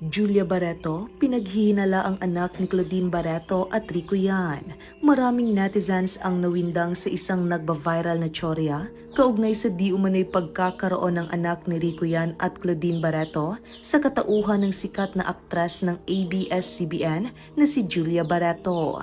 Julia Barreto, pinaghihinala ang anak ni Claudine Barreto at Rico yan. Maraming netizens ang nawindang sa isang nagba-viral na tsorya kaugnay sa di umano'y pagkakaroon ng anak ni Rico yan at Claudine Barreto sa katauhan ng sikat na aktres ng ABS-CBN na si Julia Barreto.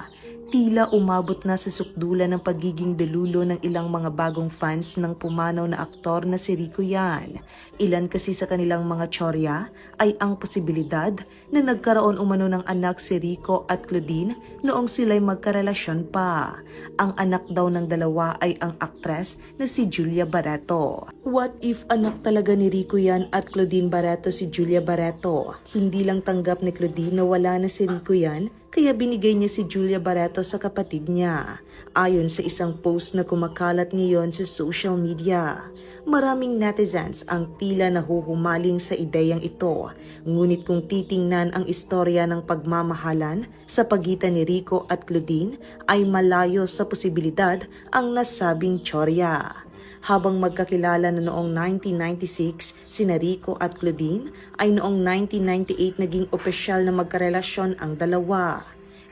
Tila umabot na sa sukdulan ng pagiging delulo ng ilang mga bagong fans ng pumanaw na aktor na si Rico yan. Ilan kasi sa kanilang mga tsorya ay ang posibilidad na nagkaroon umano ng anak si Rico at Claudine noong sila'y magkarelasyon pa. Ang anak daw ng dalawa ay ang aktres na si Julia Barreto. What if anak talaga ni Rico yan at Claudine Barreto si Julia Barreto? Hindi lang tanggap ni Claudine na wala na si Rico yan, kaya binigay niya si Julia Barreto sa kapatid niya. Ayon sa isang post na kumakalat ngayon sa social media, maraming netizens ang tila nahuhumaling sa ideyang ito. Ngunit kung titingnan ang istorya ng pagmamahalan sa pagitan ni Rico at Claudine ay malayo sa posibilidad ang nasabing tsorya. Habang magkakilala na noong 1996 sina Rico at Claudine, ay noong 1998 naging opisyal na magkarelasyon ang dalawa.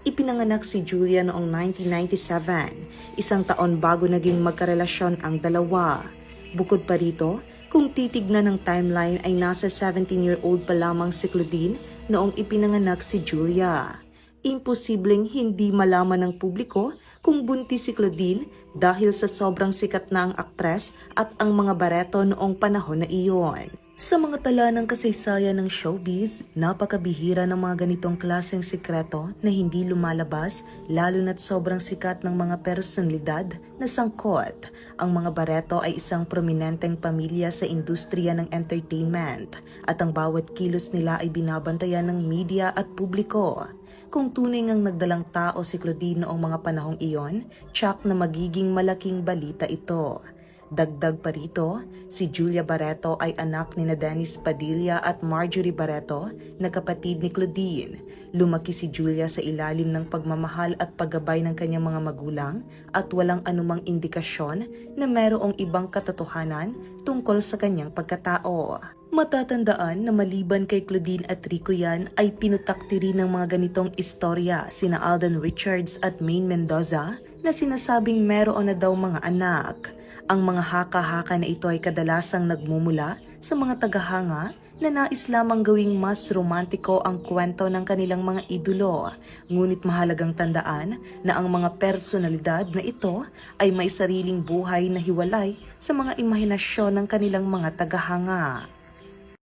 Ipinanganak si Julia noong 1997, isang taon bago naging magkarelasyon ang dalawa. Bukod pa rito, kung titignan ng timeline ay nasa 17-year-old pa lamang si Claudine noong ipinanganak si Julia. Imposibleng hindi malaman ng publiko kung buntis si Claudine dahil sa sobrang sikat na ang aktres at ang mga Barreto noong panahon na iyon. Sa mga tala ng kasaysayan ng showbiz, napakabihira ng mga ganitong klaseng sikreto na hindi lumalabas lalo na't sobrang sikat ng mga personalidad na sangkot. Ang mga Barreto ay isang prominenteng pamilya sa industriya ng entertainment at ang bawat kilos nila ay binabantayan ng media at publiko. Kung tunay ngang nagdalang tao si Claudine noong mga panahong iyon, tsak na magiging malaking balita ito. Dagdag pa rito, si Julia Barreto ay anak ni Dennis Padilla at Marjorie Barreto na kapatid ni Claudine. Lumaki si Julia sa ilalim ng pagmamahal at paggabay ng kanyang mga magulang at walang anumang indikasyon na mayroong ibang katotohanan tungkol sa kanyang pagkatao. Matatandaan na maliban kay Claudine at Rico yan ay pinutakti rin ng mga ganitong istorya sina Alden Richards at Maine Mendoza na sinasabing meron na daw mga anak. Ang mga haka-haka na ito ay kadalasang nagmumula sa mga tagahanga na nais lamang gawing mas romantiko ang kwento ng kanilang mga idolo. Ngunit mahalagang tandaan na ang mga personalidad na ito ay may sariling buhay na hiwalay sa mga imahinasyon ng kanilang mga tagahanga.